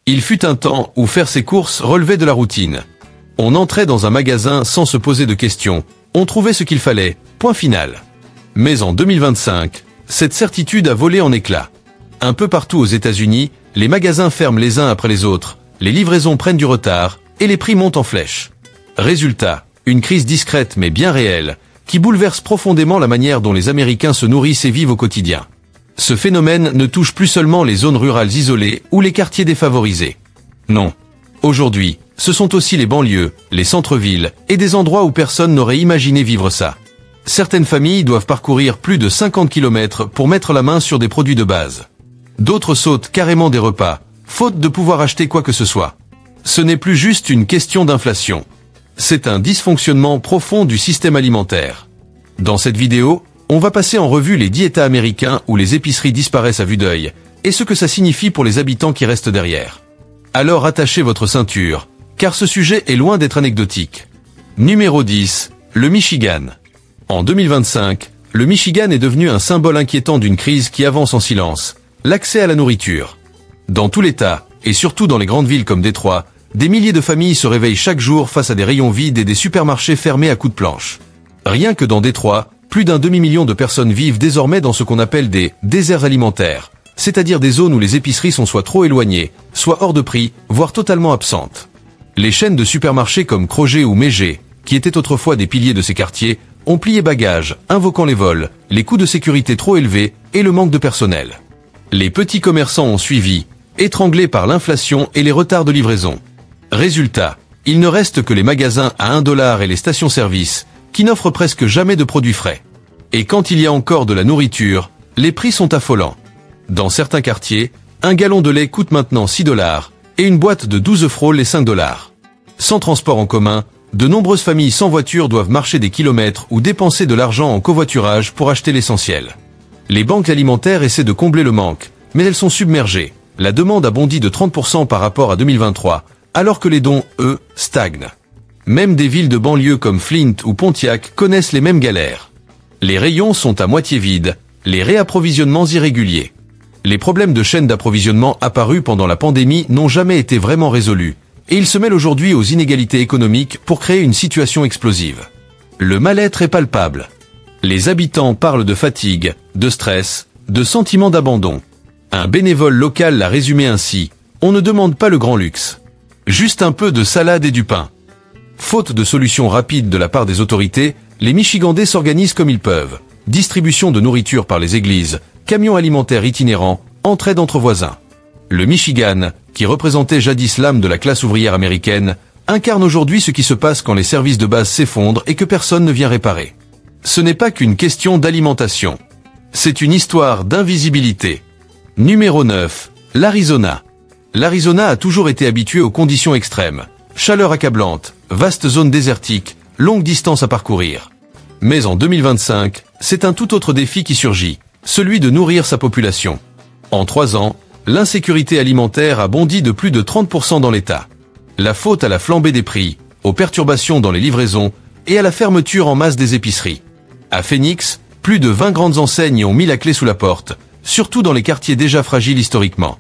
Il fut un temps où faire ses courses relevait de la routine. On entrait dans un magasin sans se poser de questions, on trouvait ce qu'il fallait, point final. Mais en 2025, cette certitude a volé en éclats. Un peu partout aux États-Unis, les magasins ferment les uns après les autres, les livraisons prennent du retard, et les prix montent en flèche. Résultat, une crise discrète mais bien réelle, qui bouleverse profondément la manière dont les Américains se nourrissent et vivent au quotidien. Ce phénomène ne touche plus seulement les zones rurales isolées ou les quartiers défavorisés. Non. Aujourd'hui, ce sont aussi les banlieues, les centres-villes, et des endroits où personne n'aurait imaginé vivre ça. Certaines familles doivent parcourir plus de 50 km pour mettre la main sur des produits de base. D'autres sautent carrément des repas, faute de pouvoir acheter quoi que ce soit. Ce n'est plus juste une question d'inflation. C'est un dysfonctionnement profond du système alimentaire. Dans cette vidéo, on va passer en revue les 10 États américains où les épiceries disparaissent à vue d'œil, et ce que ça signifie pour les habitants qui restent derrière. Alors attachez votre ceinture, car ce sujet est loin d'être anecdotique. Numéro 10, le Michigan. En 2025, le Michigan est devenu un symbole inquiétant d'une crise qui avance en silence, l'accès à la nourriture. Dans tout l'État, et surtout dans les grandes villes comme Détroit, des milliers de familles se réveillent chaque jour face à des rayons vides et des supermarchés fermés à coups de planche. Rien que dans Détroit, plus d'un demi-million de personnes vivent désormais dans ce qu'on appelle des déserts alimentaires, c'est-à-dire des zones où les épiceries sont soit trop éloignées, soit hors de prix, voire totalement absentes. Les chaînes de supermarchés comme Kroger ou Meijers, qui étaient autrefois des piliers de ces quartiers, ont plié bagages, invoquant les vols, les coûts de sécurité trop élevés et le manque de personnel. Les petits commerçants ont suivi, étranglés par l'inflation et les retards de livraison. Résultat, il ne reste que les magasins à 1 $ et les stations-service, qui n'offrent presque jamais de produits frais. Et quand il y a encore de la nourriture, les prix sont affolants. Dans certains quartiers, un gallon de lait coûte maintenant 6 $ et une boîte de 12 frôle les 5 $. Sans transport en commun, de nombreuses familles sans voiture doivent marcher des kilomètres ou dépenser de l'argent en covoiturage pour acheter l'essentiel. Les banques alimentaires essaient de combler le manque, mais elles sont submergées. La demande a bondi de 30% par rapport à 2023, alors que les dons, eux, stagnent. Même des villes de banlieue comme Flint ou Pontiac connaissent les mêmes galères. Les rayons sont à moitié vides, les réapprovisionnements irréguliers. Les problèmes de chaîne d'approvisionnement apparus pendant la pandémie n'ont jamais été vraiment résolus, et ils se mêlent aujourd'hui aux inégalités économiques pour créer une situation explosive. Le mal-être est palpable. Les habitants parlent de fatigue, de stress, de sentiment d'abandon. Un bénévole local l'a résumé ainsi: on ne demande pas le grand luxe. Juste un peu de salade et du pain. Faute de solutions rapides de la part des autorités, les Michigandais s'organisent comme ils peuvent. Distribution de nourriture par les églises, camions alimentaires itinérants, entraide entre voisins. Le Michigan, qui représentait jadis l'âme de la classe ouvrière américaine, incarne aujourd'hui ce qui se passe quand les services de base s'effondrent et que personne ne vient réparer. Ce n'est pas qu'une question d'alimentation. C'est une histoire d'invisibilité. Numéro 9, l'Arizona. L'Arizona a toujours été habitué aux conditions extrêmes. Chaleur accablante, vaste zone désertique, longue distance à parcourir. Mais en 2025, c'est un tout autre défi qui surgit, celui de nourrir sa population. En 3 ans, l'insécurité alimentaire a bondi de plus de 30% dans l'État. La faute à la flambée des prix, aux perturbations dans les livraisons et à la fermeture en masse des épiceries. À Phoenix, plus de 20 grandes enseignes ont mis la clé sous la porte, surtout dans les quartiers déjà fragiles historiquement.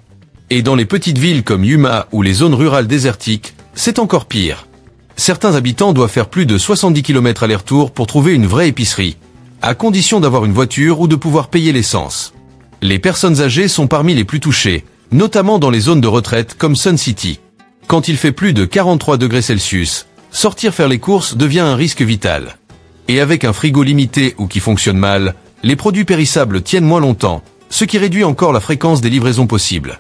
Et dans les petites villes comme Yuma ou les zones rurales désertiques, c'est encore pire. Certains habitants doivent faire plus de 70 km aller-retour pour trouver une vraie épicerie, à condition d'avoir une voiture ou de pouvoir payer l'essence. Les personnes âgées sont parmi les plus touchées, notamment dans les zones de retraite comme Sun City. Quand il fait plus de 43 degrés Celsius, sortir faire les courses devient un risque vital. Et avec un frigo limité ou qui fonctionne mal, les produits périssables tiennent moins longtemps, ce qui réduit encore la fréquence des livraisons possibles.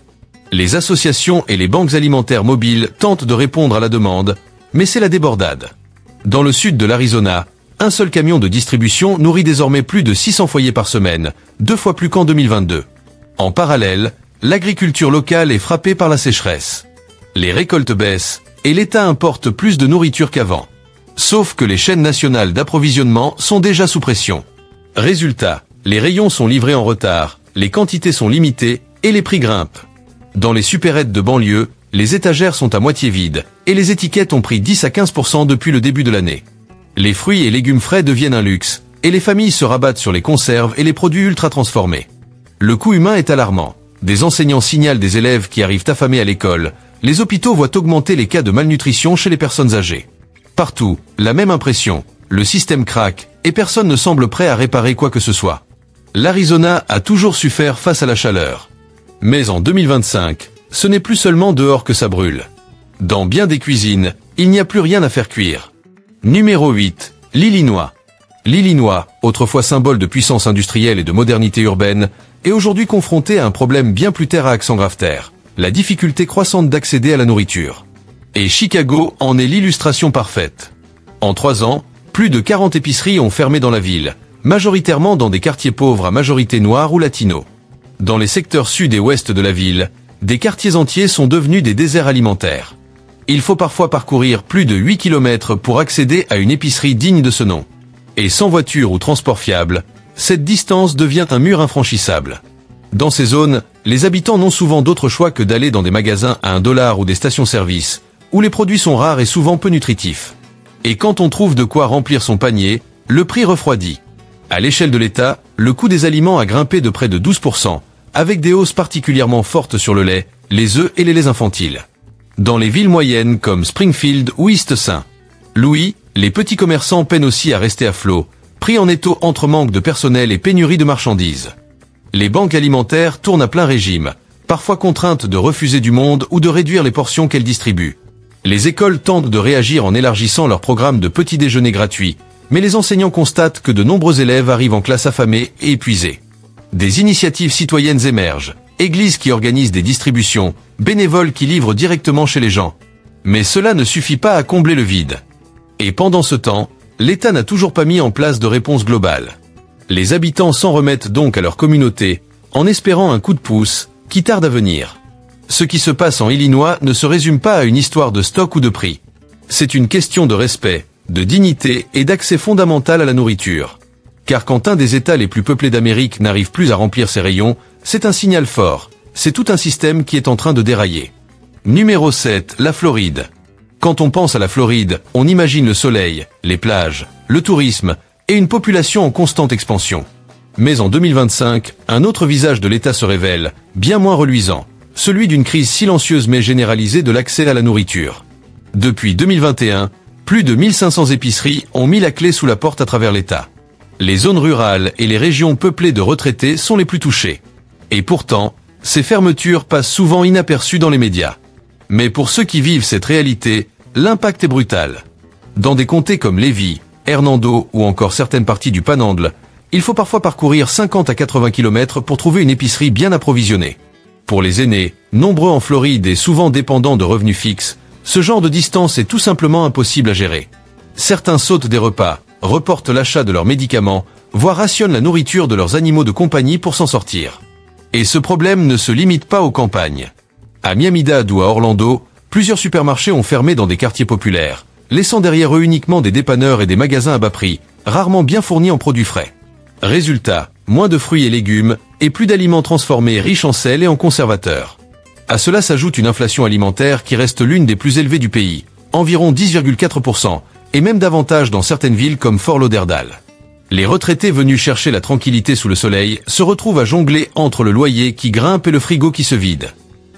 Les associations et les banques alimentaires mobiles tentent de répondre à la demande, mais c'est la débordade. Dans le sud de l'Arizona, un seul camion de distribution nourrit désormais plus de 600 foyers par semaine, 2 fois plus qu'en 2022. En parallèle, l'agriculture locale est frappée par la sécheresse. Les récoltes baissent, et l'État importe plus de nourriture qu'avant. Sauf que les chaînes nationales d'approvisionnement sont déjà sous pression. Résultat, les rayons sont livrés en retard, les quantités sont limitées, et les prix grimpent. Dans les supérettes de banlieue, les étagères sont à moitié vides, et les étiquettes ont pris 10 à 15% depuis le début de l'année. Les fruits et légumes frais deviennent un luxe, et les familles se rabattent sur les conserves et les produits ultra transformés. Le coût humain est alarmant. Des enseignants signalent des élèves qui arrivent affamés à l'école, les hôpitaux voient augmenter les cas de malnutrition chez les personnes âgées. Partout, la même impression, le système craque, et personne ne semble prêt à réparer quoi que ce soit. L'Arizona a toujours su faire face à la chaleur. Mais en 2025, ce n'est plus seulement dehors que ça brûle. Dans bien des cuisines, il n'y a plus rien à faire cuire. Numéro 8, l'Illinois. L'Illinois, autrefois symbole de puissance industrielle et de modernité urbaine, est aujourd'hui confronté à un problème bien plus terre à accent grave terre, la difficulté croissante d'accéder à la nourriture. Et Chicago en est l'illustration parfaite. En 3 ans, plus de 40 épiceries ont fermé dans la ville, majoritairement dans des quartiers pauvres à majorité noire ou latino. Dans les secteurs sud et ouest de la ville, des quartiers entiers sont devenus des déserts alimentaires. Il faut parfois parcourir plus de 8 km pour accéder à une épicerie digne de ce nom. Et sans voiture ou transport fiable, cette distance devient un mur infranchissable. Dans ces zones, les habitants n'ont souvent d'autre choix que d'aller dans des magasins à $1 ou des stations-service, où les produits sont rares et souvent peu nutritifs. Et quand on trouve de quoi remplir son panier, le prix refroidit. À l'échelle de l'État, le coût des aliments a grimpé de près de 12%, avec des hausses particulièrement fortes sur le lait, les œufs et les laits infantiles. Dans les villes moyennes comme Springfield ou East St. Louis, les petits commerçants peinent aussi à rester à flot, pris en étau entre manque de personnel et pénurie de marchandises. Les banques alimentaires tournent à plein régime, parfois contraintes de refuser du monde ou de réduire les portions qu'elles distribuent. Les écoles tentent de réagir en élargissant leur programme de petits déjeuners gratuits, mais les enseignants constatent que de nombreux élèves arrivent en classe affamés et épuisés. Des initiatives citoyennes émergent, églises qui organisent des distributions, bénévoles qui livrent directement chez les gens. Mais cela ne suffit pas à combler le vide. Et pendant ce temps, l'État n'a toujours pas mis en place de réponse globale. Les habitants s'en remettent donc à leur communauté, en espérant un coup de pouce, qui tarde à venir. Ce qui se passe en Illinois ne se résume pas à une histoire de stock ou de prix. C'est une question de respect, de dignité et d'accès fondamental à la nourriture. Car quand un des États les plus peuplés d'Amérique n'arrive plus à remplir ses rayons, c'est un signal fort, c'est tout un système qui est en train de dérailler. Numéro 7, la Floride. Quand on pense à la Floride, on imagine le soleil, les plages, le tourisme et une population en constante expansion. Mais en 2025, un autre visage de l'État se révèle, bien moins reluisant, celui d'une crise silencieuse mais généralisée de l'accès à la nourriture. Depuis 2021, plus de 1500 épiceries ont mis la clé sous la porte à travers l'État. Les zones rurales et les régions peuplées de retraités sont les plus touchées. Et pourtant, ces fermetures passent souvent inaperçues dans les médias. Mais pour ceux qui vivent cette réalité, l'impact est brutal. Dans des comtés comme Lévis, Hernando ou encore certaines parties du Panhandle, il faut parfois parcourir 50 à 80 km pour trouver une épicerie bien approvisionnée. Pour les aînés, nombreux en Floride et souvent dépendants de revenus fixes, ce genre de distance est tout simplement impossible à gérer. Certains sautent des repas, reportent l'achat de leurs médicaments, voire rationnent la nourriture de leurs animaux de compagnie pour s'en sortir. Et ce problème ne se limite pas aux campagnes. À Miami-Dade ou à Orlando, plusieurs supermarchés ont fermé dans des quartiers populaires, laissant derrière eux uniquement des dépanneurs et des magasins à bas prix, rarement bien fournis en produits frais. Résultat, moins de fruits et légumes, et plus d'aliments transformés riches en sel et en conservateurs. À cela s'ajoute une inflation alimentaire qui reste l'une des plus élevées du pays, environ 10,4%, et même davantage dans certaines villes comme Fort Lauderdale. Les retraités venus chercher la tranquillité sous le soleil se retrouvent à jongler entre le loyer qui grimpe et le frigo qui se vide.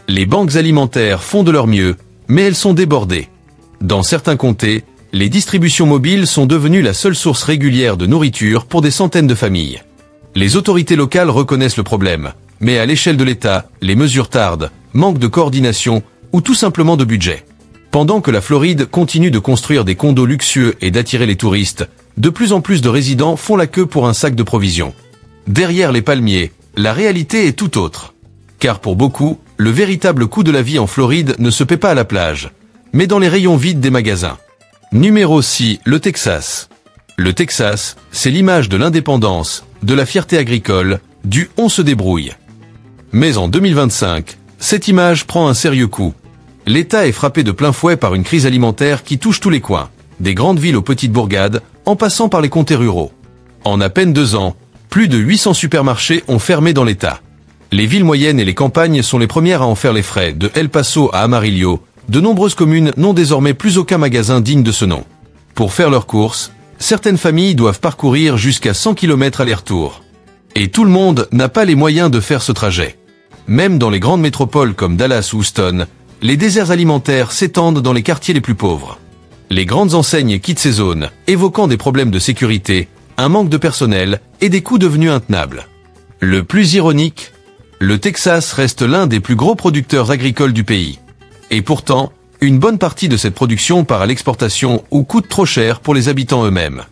Les banques alimentaires font de leur mieux, mais elles sont débordées. Dans certains comtés, les distributions mobiles sont devenues la seule source régulière de nourriture pour des centaines de familles. Les autorités locales reconnaissent le problème, mais à l'échelle de l'État, les mesures tardent, manque de coordination ou tout simplement de budget. Pendant que la Floride continue de construire des condos luxueux et d'attirer les touristes, de plus en plus de résidents font la queue pour un sac de provisions. Derrière les palmiers, la réalité est tout autre. Car pour beaucoup, le véritable coût de la vie en Floride ne se paie pas à la plage, mais dans les rayons vides des magasins. Numéro 6, le Texas. Le Texas, c'est l'image de l'indépendance, de la fierté agricole, du « on se débrouille ». Mais en 2025, cette image prend un sérieux coup. L'État est frappé de plein fouet par une crise alimentaire qui touche tous les coins, des grandes villes aux petites bourgades, en passant par les comtés ruraux. En à peine 2 ans, plus de 800 supermarchés ont fermé dans l'État. Les villes moyennes et les campagnes sont les premières à en faire les frais, de El Paso à Amarillo. De nombreuses communes n'ont désormais plus aucun magasin digne de ce nom. Pour faire leurs courses, certaines familles doivent parcourir jusqu'à 100 km aller-retour. Et tout le monde n'a pas les moyens de faire ce trajet. Même dans les grandes métropoles comme Dallas ou Houston, les déserts alimentaires s'étendent dans les quartiers les plus pauvres. Les grandes enseignes quittent ces zones, évoquant des problèmes de sécurité, un manque de personnel et des coûts devenus intenables. Le plus ironique, le Texas reste l'un des plus gros producteurs agricoles du pays. Et pourtant, une bonne partie de cette production part à l'exportation ou coûte trop cher pour les habitants eux-mêmes.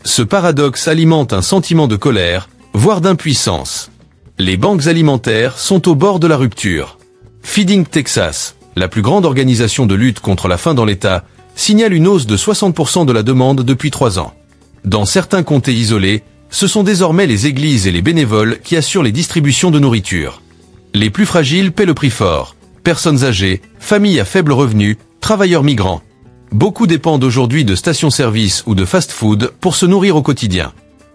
Ce paradoxe alimente un sentiment de colère, voire d'impuissance. Les banques alimentaires sont au bord de la rupture. Feeding Texas, la plus grande organisation de lutte contre la faim dans l'État, signale une hausse de 60% de la demande depuis 3 ans. Dans certains comtés isolés, ce sont désormais les églises et les bénévoles qui assurent les distributions de nourriture. Les plus fragiles paient le prix fort. Personnes âgées, familles à faible revenu, travailleurs migrants. Beaucoup dépendent aujourd'hui de stations-service ou de fast-food pour se nourrir au quotidien.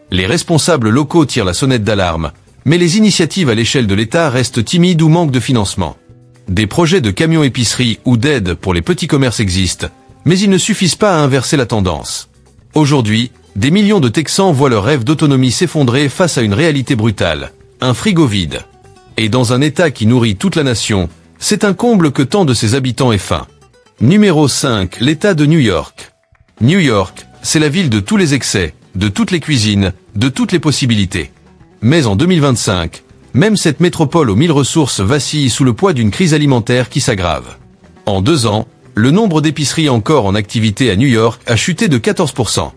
Les responsables locaux tirent la sonnette d'alarme, mais les initiatives à l'échelle de l'État restent timides ou manquent de financement. Des projets de camions épicerie ou d'aide pour les petits commerces existent, mais ils ne suffisent pas à inverser la tendance. Aujourd'hui, des millions de Texans voient leur rêve d'autonomie s'effondrer face à une réalité brutale, un frigo vide. Et dans un État qui nourrit toute la nation, c'est un comble que tant de ses habitants aient faim. Numéro 5, l'État de New York. New York, c'est la ville de tous les excès, de toutes les cuisines, de toutes les possibilités. Mais en 2025, même cette métropole aux 1000 ressources vacille sous le poids d'une crise alimentaire qui s'aggrave. En 2 ans, le nombre d'épiceries encore en activité à New York a chuté de 14%.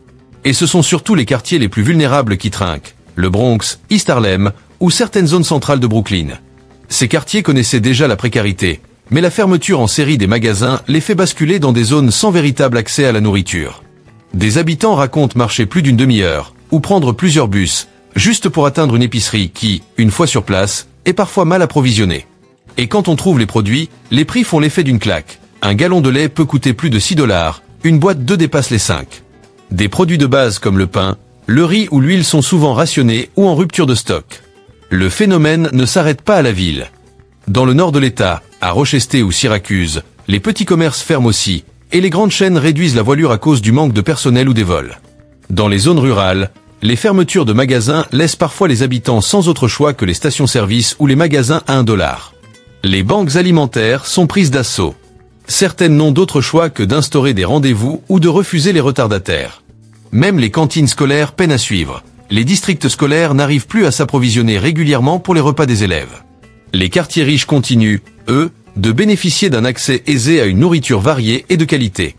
Et ce sont surtout les quartiers les plus vulnérables qui trinquent, le Bronx, East Harlem ou certaines zones centrales de Brooklyn. Ces quartiers connaissaient déjà la précarité, mais la fermeture en série des magasins les fait basculer dans des zones sans véritable accès à la nourriture. Des habitants racontent marcher plus d'une demi-heure, ou prendre plusieurs bus, juste pour atteindre une épicerie qui, une fois sur place, est parfois mal approvisionnée. Et quand on trouve les produits, les prix font l'effet d'une claque. Un gallon de lait peut coûter plus de 6 $, une boîte d'œufs dépasse les 5. Des produits de base comme le pain, le riz ou l'huile sont souvent rationnés ou en rupture de stock. Le phénomène ne s'arrête pas à la ville. Dans le nord de l'État, à Rochester ou Syracuse, les petits commerces ferment aussi, et les grandes chaînes réduisent la voilure à cause du manque de personnel ou des vols. Dans les zones rurales, les fermetures de magasins laissent parfois les habitants sans autre choix que les stations-service ou les magasins à 1 $. Les banques alimentaires sont prises d'assaut. Certaines n'ont d'autre choix que d'instaurer des rendez-vous ou de refuser les retardataires. Même les cantines scolaires peinent à suivre. Les districts scolaires n'arrivent plus à s'approvisionner régulièrement pour les repas des élèves. Les quartiers riches continuent, eux, de bénéficier d'un accès aisé à une nourriture variée et de qualité.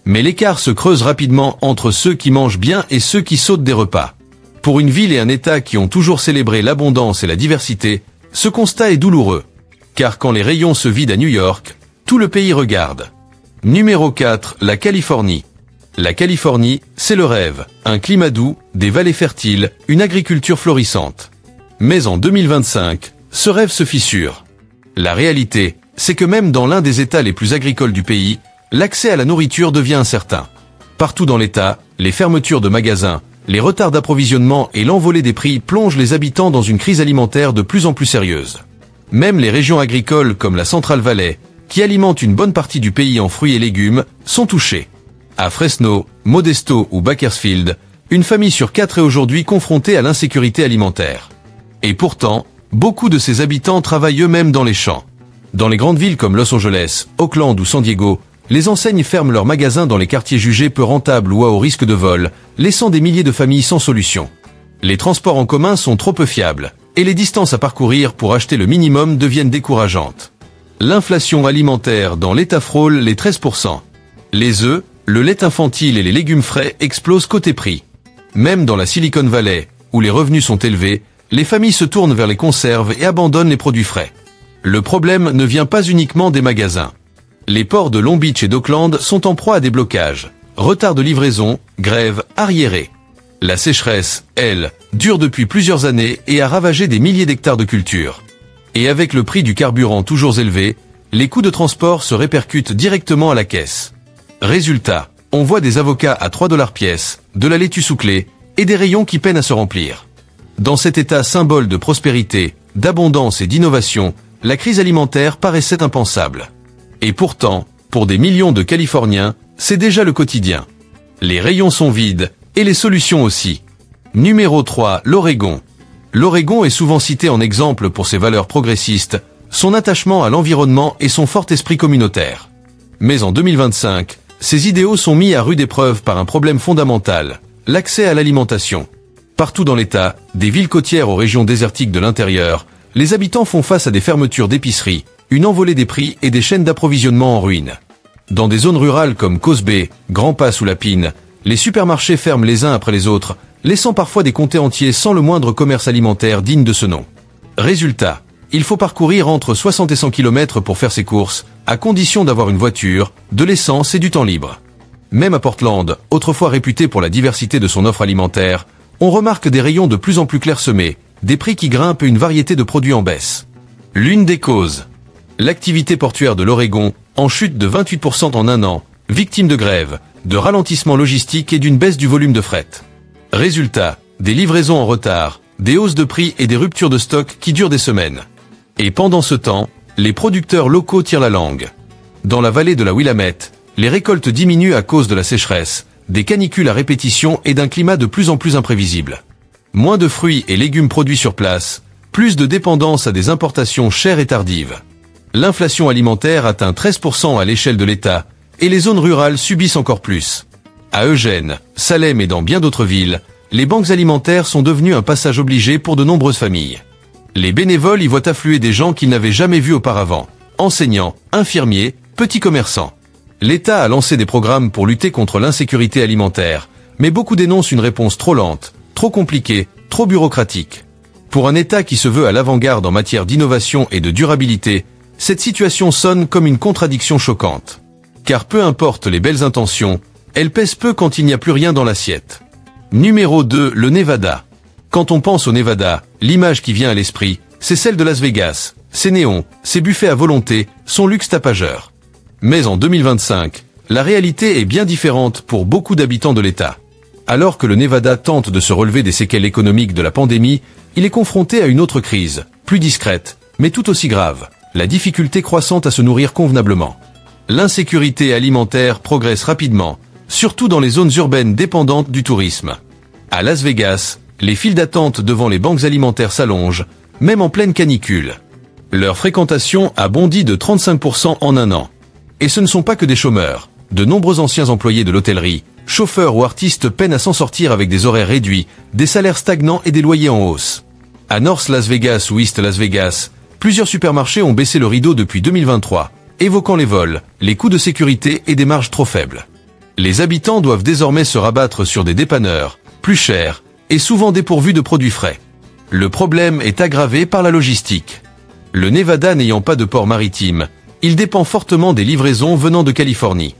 Mais l'écart se creuse rapidement entre ceux qui mangent bien et ceux qui sautent des repas. Pour une ville et un État qui ont toujours célébré l'abondance et la diversité, ce constat est douloureux. Car quand les rayons se vident à New York, tout le pays regarde. Numéro 4, la Californie. La Californie, c'est le rêve, un climat doux, des vallées fertiles, une agriculture florissante. Mais en 2025, ce rêve se fissure. La réalité, c'est que même dans l'un des États les plus agricoles du pays, l'accès à la nourriture devient incertain. Partout dans l'État, les fermetures de magasins, les retards d'approvisionnement et l'envolée des prix plongent les habitants dans une crise alimentaire de plus en plus sérieuse. Même les régions agricoles comme la Central Valley, qui alimentent une bonne partie du pays en fruits et légumes, sont touchées. À Fresno, Modesto ou Bakersfield, une famille sur 4 est aujourd'hui confrontée à l'insécurité alimentaire. Et pourtant, beaucoup de ces habitants travaillent eux-mêmes dans les champs. Dans les grandes villes comme Los Angeles, Oakland ou San Diego, les enseignes ferment leurs magasins dans les quartiers jugés peu rentables ou à haut risque de vol, laissant des milliers de familles sans solution. Les transports en commun sont trop peu fiables, et les distances à parcourir pour acheter le minimum deviennent décourageantes. L'inflation alimentaire dans l'État frôle les 13%. Les œufs, le lait infantile et les légumes frais explosent côté prix. Même dans la Silicon Valley, où les revenus sont élevés, les familles se tournent vers les conserves et abandonnent les produits frais. Le problème ne vient pas uniquement des magasins. Les ports de Long Beach et d'Oakland sont en proie à des blocages, retards de livraison, grèves, arriérés. La sécheresse, elle, dure depuis plusieurs années et a ravagé des milliers d'hectares de culture. Et avec le prix du carburant toujours élevé, les coûts de transport se répercutent directement à la caisse. Résultat, on voit des avocats à 3 $ pièce, de la laitue sous clé, et des rayons qui peinent à se remplir. Dans cet état symbole de prospérité, d'abondance et d'innovation, la crise alimentaire paraissait impensable. Et pourtant, pour des millions de Californiens, c'est déjà le quotidien. Les rayons sont vides, et les solutions aussi. Numéro 3, l'Oregon. L'Oregon est souvent cité en exemple pour ses valeurs progressistes, son attachement à l'environnement et son fort esprit communautaire. Mais en 2025, ces idéaux sont mis à rude épreuve par un problème fondamental, l'accès à l'alimentation. Partout dans l'État, des villes côtières aux régions désertiques de l'intérieur, les habitants font face à des fermetures d'épiceries, une envolée des prix et des chaînes d'approvisionnement en ruine. Dans des zones rurales comme Cosbé, Grand Pass ou Lapine, les supermarchés ferment les uns après les autres, laissant parfois des comtés entiers sans le moindre commerce alimentaire digne de ce nom. Résultat, il faut parcourir entre 60 et 100 km pour faire ses courses, à condition d'avoir une voiture, de l'essence et du temps libre. Même à Portland, autrefois réputé pour la diversité de son offre alimentaire, on remarque des rayons de plus en plus clairsemés, des prix qui grimpent et une variété de produits en baisse. L'une des causes. L'activité portuaire de l'Oregon, en chute de 28% en un an, victime de grèves, de ralentissement logistique et d'une baisse du volume de fret. Résultat, des livraisons en retard, des hausses de prix et des ruptures de stock qui durent des semaines. Et pendant ce temps, les producteurs locaux tirent la langue. Dans la vallée de la Willamette, les récoltes diminuent à cause de la sécheresse, des canicules à répétition et d'un climat de plus en plus imprévisible. Moins de fruits et légumes produits sur place, plus de dépendance à des importations chères et tardives. L'inflation alimentaire atteint 13% à l'échelle de l'État, et les zones rurales subissent encore plus. À Eugène, Salem et dans bien d'autres villes, les banques alimentaires sont devenues un passage obligé pour de nombreuses familles. Les bénévoles y voient affluer des gens qu'ils n'avaient jamais vus auparavant, enseignants, infirmiers, petits commerçants. L'État a lancé des programmes pour lutter contre l'insécurité alimentaire, mais beaucoup dénoncent une réponse trop lente, trop compliquée, trop bureaucratique. Pour un État qui se veut à l'avant-garde en matière d'innovation et de durabilité, cette situation sonne comme une contradiction choquante. Car peu importe les belles intentions, elles pèsent peu quand il n'y a plus rien dans l'assiette. Numéro 2, le Nevada. Quand on pense au Nevada, l'image qui vient à l'esprit, c'est celle de Las Vegas, ses néons, ses buffets à volonté, son luxe tapageur. Mais en 2025, la réalité est bien différente pour beaucoup d'habitants de l'État. Alors que le Nevada tente de se relever des séquelles économiques de la pandémie, il est confronté à une autre crise, plus discrète, mais tout aussi grave, la difficulté croissante à se nourrir convenablement. L'insécurité alimentaire progresse rapidement, surtout dans les zones urbaines dépendantes du tourisme. À Las Vegas, les files d'attente devant les banques alimentaires s'allongent, même en pleine canicule. Leur fréquentation a bondi de 35% en un an. Et ce ne sont pas que des chômeurs. De nombreux anciens employés de l'hôtellerie, chauffeurs ou artistes peinent à s'en sortir avec des horaires réduits, des salaires stagnants et des loyers en hausse. À North Las Vegas ou East Las Vegas, plusieurs supermarchés ont baissé le rideau depuis 2023, évoquant les vols, les coûts de sécurité et des marges trop faibles. Les habitants doivent désormais se rabattre sur des dépanneurs, plus chers, et souvent dépourvus de produits frais. Le problème est aggravé par la logistique. Le Nevada n'ayant pas de port maritime, il dépend fortement des livraisons venant de Californie.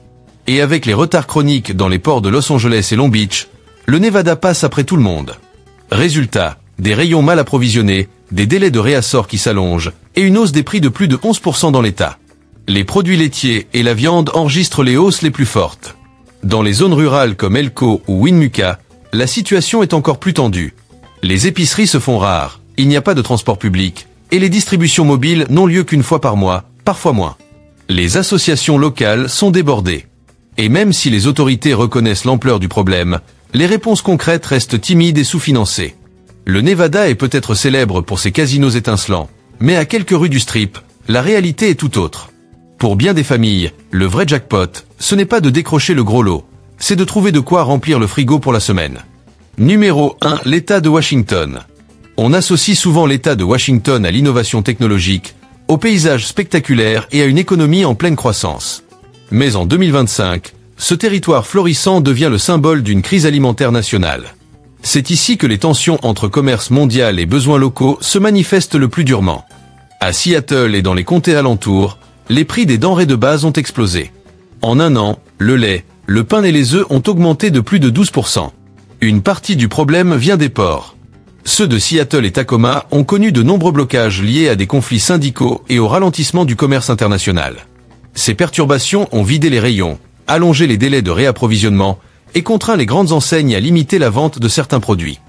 Et avec les retards chroniques dans les ports de Los Angeles et Long Beach, le Nevada passe après tout le monde. Résultat, des rayons mal approvisionnés, des délais de réassort qui s'allongent, et une hausse des prix de plus de 11% dans l'État. Les produits laitiers et la viande enregistrent les hausses les plus fortes. Dans les zones rurales comme Elko ou Winmucca, la situation est encore plus tendue. Les épiceries se font rares, il n'y a pas de transport public, et les distributions mobiles n'ont lieu qu'une fois par mois, parfois moins. Les associations locales sont débordées. Et même si les autorités reconnaissent l'ampleur du problème, les réponses concrètes restent timides et sous-financées. Le Nevada est peut-être célèbre pour ses casinos étincelants, mais à quelques rues du Strip, la réalité est tout autre. Pour bien des familles, le vrai jackpot, ce n'est pas de décrocher le gros lot, c'est de trouver de quoi remplir le frigo pour la semaine. Numéro 1, l'État de Washington. On associe souvent l'État de Washington à l'innovation technologique, au paysage spectaculaire et à une économie en pleine croissance. Mais en 2025, ce territoire florissant devient le symbole d'une crise alimentaire nationale. C'est ici que les tensions entre commerce mondial et besoins locaux se manifestent le plus durement. À Seattle et dans les comtés alentours, les prix des denrées de base ont explosé. En un an, le lait, le pain et les œufs ont augmenté de plus de 12%. Une partie du problème vient des ports. Ceux de Seattle et Tacoma ont connu de nombreux blocages liés à des conflits syndicaux et au ralentissement du commerce international. Ces perturbations ont vidé les rayons, allongé les délais de réapprovisionnement et contraint les grandes enseignes à limiter la vente de certains produits.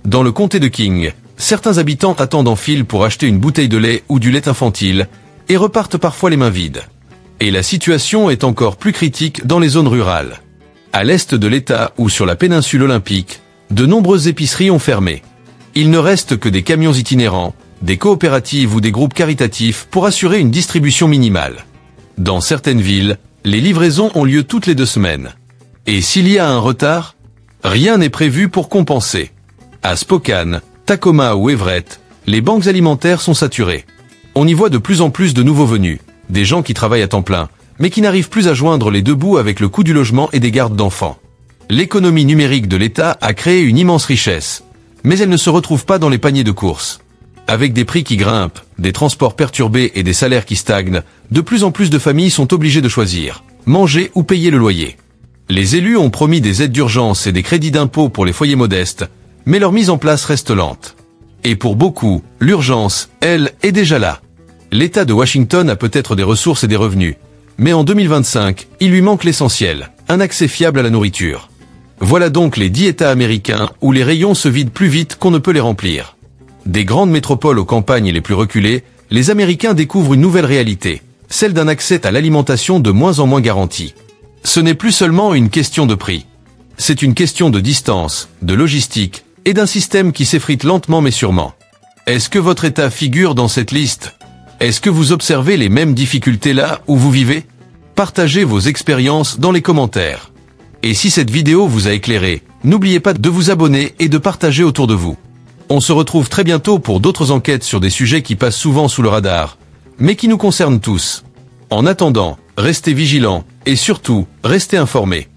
Dans le comté de King, certains habitants attendent en file pour acheter une bouteille de lait ou du lait infantile et repartent parfois les mains vides. Et la situation est encore plus critique dans les zones rurales. À l'est de l'État ou sur la péninsule olympique, de nombreuses épiceries ont fermé. Il ne reste que des camions itinérants, des coopératives ou des groupes caritatifs pour assurer une distribution minimale. Dans certaines villes, les livraisons ont lieu toutes les 2 semaines. Et s'il y a un retard, rien n'est prévu pour compenser. À Spokane, Tacoma ou Everett, les banques alimentaires sont saturées. On y voit de plus en plus de nouveaux venus, des gens qui travaillent à temps plein, mais qui n'arrivent plus à joindre les deux bouts avec le coût du logement et des gardes d'enfants. L'économie numérique de l'État a créé une immense richesse, mais elle ne se retrouve pas dans les paniers de courses. Avec des prix qui grimpent, des transports perturbés et des salaires qui stagnent, de plus en plus de familles sont obligées de choisir, manger ou payer le loyer. Les élus ont promis des aides d'urgence et des crédits d'impôt pour les foyers modestes, mais leur mise en place reste lente. Et pour beaucoup, l'urgence, elle, est déjà là. L'État de Washington a peut-être des ressources et des revenus, mais en 2025, il lui manque l'essentiel, un accès fiable à la nourriture. Voilà donc les 10 États américains où les rayons se vident plus vite qu'on ne peut les remplir. Des grandes métropoles aux campagnes les plus reculées, les Américains découvrent une nouvelle réalité, celle d'un accès à l'alimentation de moins en moins garanti. Ce n'est plus seulement une question de prix. C'est une question de distance, de logistique et d'un système qui s'effrite lentement mais sûrement. Est-ce que votre État figure dans cette liste? Est-ce que vous observez les mêmes difficultés là où vous vivez? Partagez vos expériences dans les commentaires. Et si cette vidéo vous a éclairé, n'oubliez pas de vous abonner et de partager autour de vous. On se retrouve très bientôt pour d'autres enquêtes sur des sujets qui passent souvent sous le radar, mais qui nous concernent tous. En attendant, restez vigilants et surtout, restez informés.